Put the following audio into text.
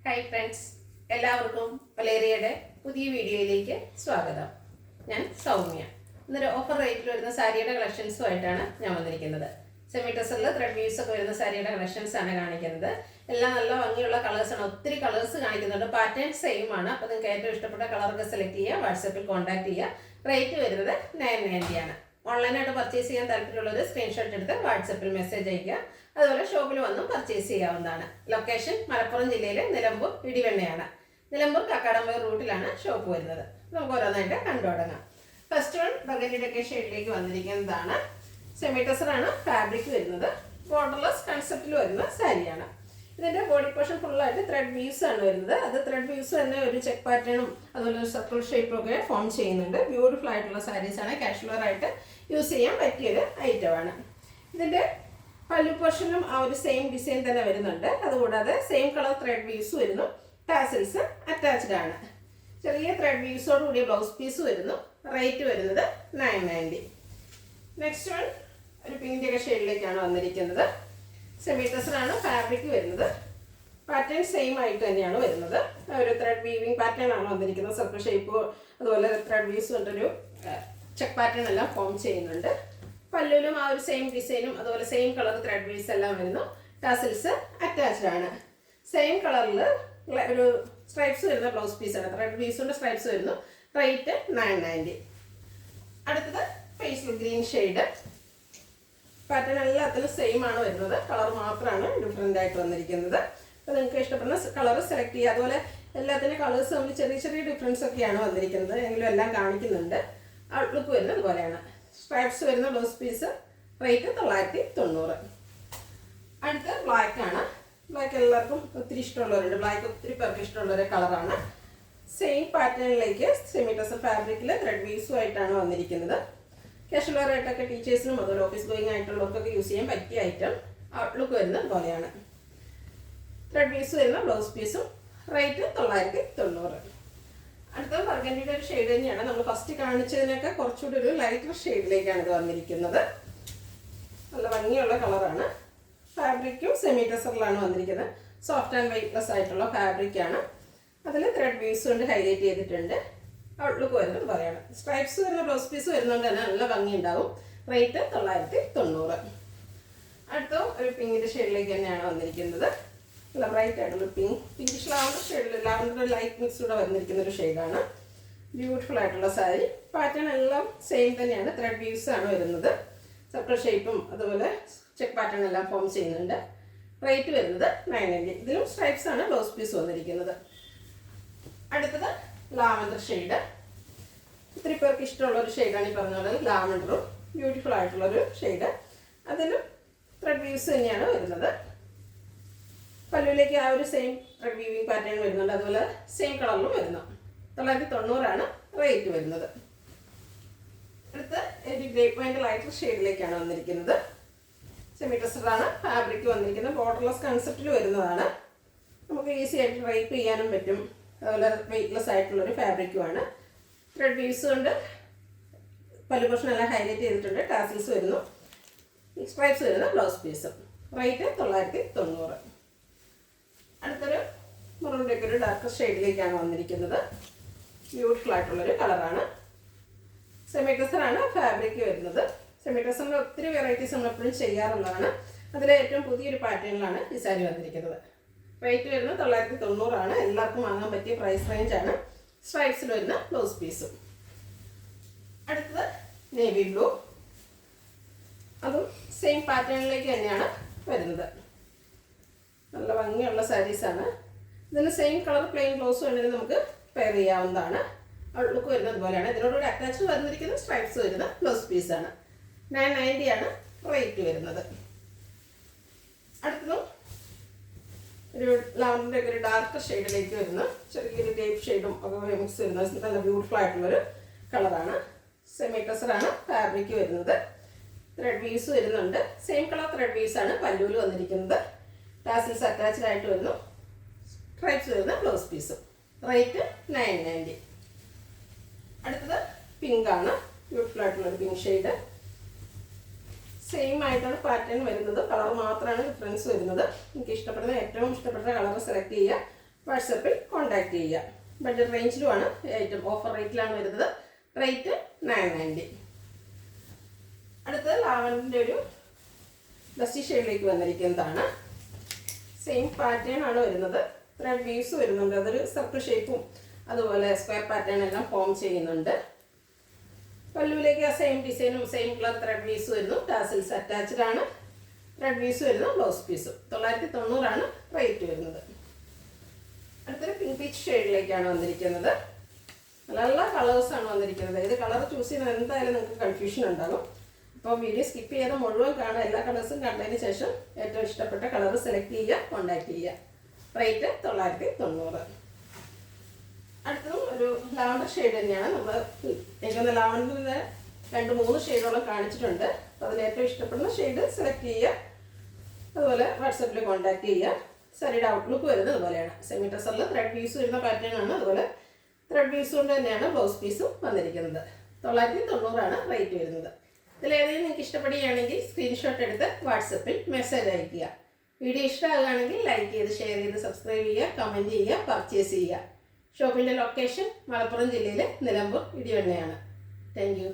Hi friends, എല്ലാവർക്കും വലേറിയയുടെ പുതിയ വീഡിയോയിലേക്ക് സ്വാഗതം. ഞാൻ സൗമ്യ. ഇന്നൊരു ഓഫർ റേറ്റിൽ വരുന്ന സാരിയുടെ കളക്ഷൻസുമായിട്ടാണ് ഞാൻ വന്നിരിക്കുന്നത്. സെമി ടെസറിൽ ത്രെഡ് വീവ്സ് ഒക്കെ വരുന്ന സാരിയുടെ കളക്ഷൻസ് ആണ് കാണിക്കുന്നത്. എല്ലാം നല്ല ഭംഗിയുള്ള കളേഴ്സാണ്, ഒത്തിരി കളേഴ്സ് കാണിക്കുന്നുണ്ട്. പാറ്റേൺ സെയിം ആണ്. അപ്പോൾ നിങ്ങൾക്ക് ഏറ്റവും ഇഷ്ടപ്പെട്ട കളറൊക്കെ സെലക്ട് ചെയ്യുക, വാട്സപ്പിൽ കോൺടാക്ട് ചെയ്യുക. റേറ്റ് വരുന്നത് 990 ആണ്. ഓൺലൈനായിട്ട് പർച്ചേസ് ചെയ്യാൻ താല്പര്യമുള്ളവർ സ്ക്രീൻഷോട്ട് എടുത്ത് വാട്സപ്പിൽ മെസ്സേജ് അയയ്ക്കുക. അതുപോലെ ഷോപ്പിൽ വന്നും പർച്ചേസ് ചെയ്യാവുന്നതാണ്. ലൊക്കേഷൻ മലപ്പുറം ജില്ലയിലെ നിലമ്പൂർ ഇടിവെണ്ണയാണ്. നിലമ്പൂർ കക്കാടംപൊയിൽ റൂട്ടിലാണ് ഷോപ്പ് വരുന്നത്. നമുക്ക് ഓരോന്നായിട്ട് കണ്ടു തുടങ്ങാം. ഫസ്റ്റ് വൺ ബർഗൻഡിയുടെ ഷെയ്ഡിലേക്ക് വന്നിരിക്കുന്നതാണ്. സെമി ടെസറാണ് ഫാബ്രിക് വരുന്നത്. ബോർഡർലെസ് കൺസെപ്റ്റിൽ വരുന്ന സാരിയാണ്. ഇതിൻ്റെ ബോഡി പോർഷൻ ഫുള്ളായിട്ട് ത്രെഡ് വീവ്സ് ആണ് വരുന്നത്. അത് ത്രെഡ് വീവ്സ് തന്നെ ഒരു ചെക്ക് പാറ്റേണും അതുപോലെ ഒരു സർക്കിൾ ഷേപ്പും ഒക്കെ ഫോം ചെയ്യുന്നുണ്ട്. ബ്യൂട്ടിഫുൾ ആയിട്ടുള്ള സാരീസാണ്. കാഷ്വലർ ആയിട്ട് യൂസ് ചെയ്യാൻ പറ്റിയൊരു ഐറ്റമാണ്. ഇതിൻ്റെ പല്ലു പോർഷനും ആ ഒരു സെയിം ഡിസൈൻ തന്നെ വരുന്നുണ്ട്. അതുകൂടാതെ സെയിം കളർ ത്രെഡ് വീവ്സ് വരുന്നു. ടാസിൽസ് അറ്റാച്ച്ഡ് ആണ്. ചെറിയ ത്രെഡ് വീവ്സോട് കൂടിയ ബ്ലൗസ് പീസ് വരുന്നു. റേറ്റ് വരുന്നത് 990. നെക്സ്റ്റ് വൺ ഒരു പിങ്കിൻ്റെ ഷെയ്ഡിലേക്കാണ് വന്നിരിക്കുന്നത്. സെമി ടെസറാണ് ഫാബ്രിക് വരുന്നത്. പാറ്റേൺ സെയിം ആയിട്ട് തന്നെയാണ് വരുന്നത്. ഒരു ത്രെഡ് വീവിങ് പാറ്റേൺ ആണ് വന്നിരിക്കുന്നത്. സർക്കിൾ ഷേപ്പ് അതുപോലെ ത്രെഡ് വീവ്സ് കൊണ്ടൊരു ചെക്ക് പാറ്റേൺ എല്ലാം ഫോം ചെയ്യുന്നുണ്ട്. പല്ലുവിലും ആ ഒരു സെയിം ഡിസൈനും അതുപോലെ സെയിം കളർ ത്രെഡ് വീവ്സ് എല്ലാം വരുന്നു. ടാസിൽസ് അറ്റാച്ച്ഡ് ആണ്. സെയിം കളറിൽ ഒരു സ്ട്രൈപ്സ് വരുന്ന ബ്ലൗസ് പീസാണ്. ത്രെഡ് വീവ്സിൻ്റെ സ്ട്രൈപ്സ് വരുന്നു. റേറ്റ് 990. അടുത്തത് പേസ്റ്റൽ ഗ്രീൻ ഷെയ്ഡ്. പാറ്റേൺ എല്ലാത്തിലും സെയിം ആണ് വരുന്നത്. കളർ മാത്രമാണ് ഡിഫറെൻ്റ് ആയിട്ട് വന്നിരിക്കുന്നത്. അപ്പോൾ നിങ്ങൾക്ക് ഇഷ്ടപ്പെടുന്ന കളർ സെലക്ട് ചെയ്യുക. അതുപോലെ എല്ലാത്തിൻ്റെ കളേഴ്സ് തമ്മിൽ ചെറിയ ചെറിയ ഡിഫറൻസ് ഒക്കെയാണ് വന്നിരിക്കുന്നത്. എങ്കിലും എല്ലാം കാണിക്കുന്നുണ്ട്. ഔട്ട്ലുക്ക് വരുന്നത് അതുപോലെയാണ്. സ്ട്രൈപ്സ് വരുന്ന ബ്ലൗസ് പീസ്. റേറ്റ് 990. അടുത്ത ബ്ലാക്ക് ആണ്. ബ്ലാക്ക് എല്ലാവർക്കും ഒത്തിരി ഇഷ്ടമുള്ളവരുണ്ട്. ബ്ലാക്ക് ഒത്തിരി പേർക്ക് ഇഷ്ടമുള്ളൊരു കളറാണ്. സെയിം പാറ്റേണിലേക്ക് സെമി ടെസർ ഫാബ്രിക്കിൽ ത്രെഡ് വീവ്സുമായിട്ടാണ് വന്നിരിക്കുന്നത്. കാഷ്വലർ ആയിട്ടൊക്കെ ടീച്ചേഴ്സിനും അതുപോലെ ഓഫീസ് ഗോയിങ് ആയിട്ടുള്ളവർക്കൊക്കെ യൂസ് ചെയ്യാൻ പറ്റിയ ഐറ്റം. ഔട്ട്ലുക്ക് വരുന്നത് പോലെയാണ്. ത്രെഡ് വീവ്സ് വരുന്ന ബ്ലൗസ് പീസും. റേറ്റ് 990. അടുത്ത ബർഗൻഡിയുടെ ഒരു ഷെയ്ഡ് തന്നെയാണ്. നമ്മൾ ഫസ്റ്റ് കാണിച്ചതിനൊക്കെ കുറച്ചുകൂടി ഒരു ലൈറ്റർ ഷെയ്ഡിലേക്കാണ് ഇത് വന്നിരിക്കുന്നത്. നല്ല ഭംഗിയുള്ള കളറാണ്. ഫാബ്രിക്കും സെമി ടെസറിലാണ് വന്നിരിക്കുന്നത്. സോഫ്റ്റ് ആൻഡ് വെയ്റ്റ്ലെസ് ആയിട്ടുള്ള ഫാബ്രിക്കാണ്. അതിൽ ത്രെഡ് വീവ്സ് കൊണ്ട് ഹൈലൈറ്റ് ചെയ്തിട്ടുണ്ട്. ഔട്ട്ലുക്ക് വരുന്നത് പറയാണ്. സ്ട്രൈപ്സ് വരുന്ന ബ്ലൗസ് പീസ് വരുന്നതുകൊണ്ട് തന്നെ നല്ല ഭംഗി ഉണ്ടാവും. റേറ്റ് 990. അടുത്ത ഒരു പിങ്കിൻ്റെ ഷെയ്ഡിലേക്ക് തന്നെയാണ് വന്നിരിക്കുന്നത്. നല്ല ബ്രൈറ്റ് ആയിട്ടുള്ള പിങ്കിഷ് ലാവണ്ടർ ഷെയ്ഡിൽ ലാവണ്ടർ ലൈറ്റ് മിക്സ് കൂടെ വന്നിരിക്കുന്ന ഒരു ഷെയ്ഡാണ്. ബ്യൂട്ടിഫുൾ ആയിട്ടുള്ള സാരി. പാറ്റേൺ എല്ലാം സെയിം തന്നെയാണ്. ത്രെഡ് വീവ്സ് ആണ് വരുന്നത്. സർക്കിൾ ഷേപ്പും അതുപോലെ ചെക്ക് പാറ്റേൺ എല്ലാം ഫോം ചെയ്യുന്നുണ്ട്. റേറ്റ് വരുന്നത് 990. ഇതിലും സ്ട്രൈപ്സ് ആണ് ബ്ലൗസ് പീസ് വന്നിരിക്കുന്നത്. അടുത്തത് ലാവൻഡർ ഷെയ്ഡ്. ഒത്തിരി പേർക്ക് ഇഷ്ടമുള്ള ഒരു ഷെയ്ഡാണ് ഈ പറഞ്ഞത്. ലാവൻഡറും ബ്യൂട്ടിഫുൾ ആയിട്ടുള്ളൊരു ഷെയ്ഡ്. അതിലും ത്രെഡ് വീവ്സ് തന്നെയാണ് വരുന്നത്. പല്ലുവിലേക്ക് ആ ഒരു സെയിം ത്രെഡ് വീവിങ് പാറ്റേൺ വരുന്നുണ്ട്. അതുപോലെ സെയിം കളറിലും വരുന്നു. 990 റേറ്റ് വരുന്നത്. അടുത്ത് ഒരു ഗ്രേപ്പ് വൈൻ്റെ ലൈറ്റർ ഷെയ്ഡിലേക്കാണ് വന്നിരിക്കുന്നത്. സെമി ടെസറാണ് ഫാബ്രിക് വന്നിരിക്കുന്നത്. ബോർഡർലെസ് കൺസെപ്റ്റിൽ വരുന്നതാണ്. നമുക്ക് ഈസി ആയിട്ട് ഡ്രൈപ്പ് ചെയ്യാനും പറ്റും. അതുപോലെ വെയ്റ്റ്ലെസ് ആയിട്ടുള്ളൊരു ഫാബ്രിക്കുമാണ്. ത്രെഡ് വീവ്സ് കൊണ്ട് പല്ലു പോർഷൻ എല്ലാം ഹൈലൈറ്റ് ചെയ്തിട്ടുണ്ട്. ടാസിൽസ് വരുന്നു. സ്ട്രൈപ്സ് വരുന്ന ബ്ലൗസ് പീസും. റേറ്റ് 990. അടുത്തൊരു മുറിൻ്റെയൊക്കെ ഒരു ഡാർക്ക് ഷെയ്ഡിലേക്കാണ് വന്നിരിക്കുന്നത്. ബ്യൂട്ടിഫുൾ ആയിട്ടുള്ളൊരു കളറാണ്. സെമി ടെസറാണ് ഫാബ്രിക് വരുന്നത്. സെമി ടെസറിൻ്റെ ഒത്തിരി വെറൈറ്റീസ് നമ്മൾ എപ്പോഴും ചെയ്യാറുള്ളതാണ്. അതിലെ ഏറ്റവും പുതിയൊരു പാറ്റേണിലാണ് ഈ സാരി വന്നിരിക്കുന്നത്. റേറ്റ് വരുന്നത് 990. എല്ലാവർക്കും വാങ്ങാൻ പറ്റിയ പ്രൈസ് റേഞ്ചാണ്. സ്ട്രൈപ്സിൽ വരുന്ന ബ്ലൗസ് പീസും. അടുത്തത് നേവി ബ്ലൂ. അതും സെയിം പാറ്റേണിലേക്ക് തന്നെയാണ് വരുന്നത്. നല്ല ഭംഗിയുള്ള സാരീസാണ്. ഇതിന് സെയിം കളർ പ്ലെയിൻ ബ്ലൗസ് വേണമെങ്കിൽ നമുക്ക് പെയർ ചെയ്യാവുന്നതാണ്. ഔട്ട്ലുക്ക് വരുന്നത് പോലെയാണ്. ഇതിനോടുകൂടി അറ്റാച്ച് വന്നിരിക്കുന്ന സ്ട്രൈപ്സ് വരുന്ന ബ്ലൗസ് പീസാണ്. 990 റേറ്റ് വരുന്നത്. അടുത്തതും ഒരു ലാവൻഡറിൻ്റെ ഒക്കെ ഒരു ഡാർക്ക് ഷെയ്ഡിലേക്ക് വരുന്ന ചെറിയൊരു ടേപ്പ് ഷെയ്ഡും ഒക്കെ മിക്സ് വരുന്ന നല്ല ബ്യൂട്ടിഫുൾ ആയിട്ടുള്ളൊരു കളറാണ്. സെമി ടെസറാണ് ഫാബ്രിക് വരുന്നത്. ത്രെഡ് വീവ്സ് വരുന്നുണ്ട്. സെയിം കളർ ത്രെഡ് വീവ്സ് ആണ് പല്ലുവിൽ വന്നിരിക്കുന്നത്. ടാസിൽസ് അറ്റാച്ച്ഡ് ആയിട്ട് വരുന്നു. സ്ട്രൈപ്സ് വരുന്ന ബ്ലൗസ് പീസും. റേറ്റ് 990. അടുത്തത് പിങ്ക് ആണ്. ബ്യൂട്ടിഫുൾ ആയിട്ടുള്ളൊരു പിങ്ക് ഷെയ്ഡ്. സെയിം ആയിട്ടാണ് പാറ്റേൺ വരുന്നത്. കളർ മാത്രമാണ് ഡിഫറൻസ് വരുന്നത്. എനിക്ക് ഏറ്റവും ഇഷ്ടപ്പെട്ട കളർ സെലക്ട് ചെയ്യുക. വാട്സപ്പിൽ കോൺടാക്റ്റ് ചെയ്യുക. ബഡ്ജറ്റ് റേഞ്ചിലുമാണ് ഐറ്റം, ഓഫർ റേറ്റിലാണ് വരുന്നത്. റേറ്റ് 990. അടുത്തത് ലാവൻഡറിൻ്റെ ഒരു ഡസ്റ്റി ഷെയ്ഡിലേക്ക് വന്നിരിക്കുന്നതാണ്. സെയിം പാറ്റേൺ ആണ് വരുന്നത്. ത്രെഡ് വീവ്സ് വരുന്നുണ്ട്. അതൊരു സർക്കിൾ ഷേപ്പും അതുപോലെ സ്ക്വയർ പാറ്റേൺ എല്ലാം ഫോം ചെയ്യുന്നുണ്ട്. പല്ലുവിലേക്ക് ആ സെയിം ഡിസൈനും സെയിം കളർ ത്രെഡ് വീവ്സ് വരുന്നു. ടാസിൽസ് അറ്റാച്ച്ഡ് ആണ്. ത്രെഡ് വീവ്സ് വരുന്നു. ബ്ലൗസ് പീസും 990 റേറ്റ് വരുന്നത്. അടുത്തൊരു പിങ്ക് പീച്ച് ഷെയ്ഡിലേക്കാണ് വന്നിരിക്കുന്നത്. നല്ല നല്ല കളേഴ്സാണ് വന്നിരിക്കുന്നത്. ഇത് കളർ ചൂസ് ചെയ്യുന്നത് എന്തായാലും നിങ്ങൾക്ക് കൺഫ്യൂഷൻ ഉണ്ടാകും. അപ്പോൾ വീഡിയോ സ്കിപ്പ് ചെയ്ത് മുഴുവൻ കാണുക. എല്ലാ കളേഴ്സും കണ്ടതിന് ശേഷം ഏറ്റവും ഇഷ്ടപ്പെട്ട കളർ സെലക്ട് ചെയ്യുക, കോൺടാക്ട് ചെയ്യുക. റേറ്റ് 990. അടുത്തതും ഒരു ലാവൻഡർ ഷെയ്ഡ് തന്നെയാണ്. നമ്മൾ എനിക്കൊന്ന് ലാവൻഡറിൻ്റെ 2-3 ഷെയ്ഡോളം കാണിച്ചിട്ടുണ്ട്. അപ്പോൾ അതിൽ ഏറ്റവും ഇഷ്ടപ്പെടുന്ന ഷെയ്ഡ് സെലക്ട് ചെയ്യുക. അതുപോലെ വാട്സപ്പിൽ കോൺടാക്ട് ചെയ്യുക. സാരിയുടെ ഔട്ട്ലുക്ക് വരുന്നത് അതുപോലെയാണ്. സെമി ടസറിൽ ത്രെഡ് പീസ് വരുന്ന പാറ്റേൺ ആണ്. അതുപോലെ ത്രെഡ് പീസ് കൊണ്ട് തന്നെയാണ് ബ്ലൗസ് പീസും വന്നിരിക്കുന്നത്. 990 റേറ്റ് വരുന്നത്. ഇതിലേതെങ്കിലും നിങ്ങൾക്ക് ഇഷ്ടപ്പെടുകയാണെങ്കിൽ സ്ക്രീൻഷോട്ട് എടുത്ത് വാട്സപ്പിൽ മെസ്സേജ് അയയ്ക്കുക. വീഡിയോ ഇഷ്ടമാകുകയാണെങ്കിൽ ലൈക്ക് ചെയ്ത്, ഷെയർ ചെയ്ത്, സബ്സ്ക്രൈബ് ചെയ്യുക, കമൻറ്റ് ചെയ്യുക, പർച്ചേസ് ചെയ്യുക. ഷോപ്പിൻ്റെ ലൊക്കേഷൻ മലപ്പുറം ജില്ലയിലെ നിലമ്പൂർ ഇടിവണ്ണയാണ്. Thank you.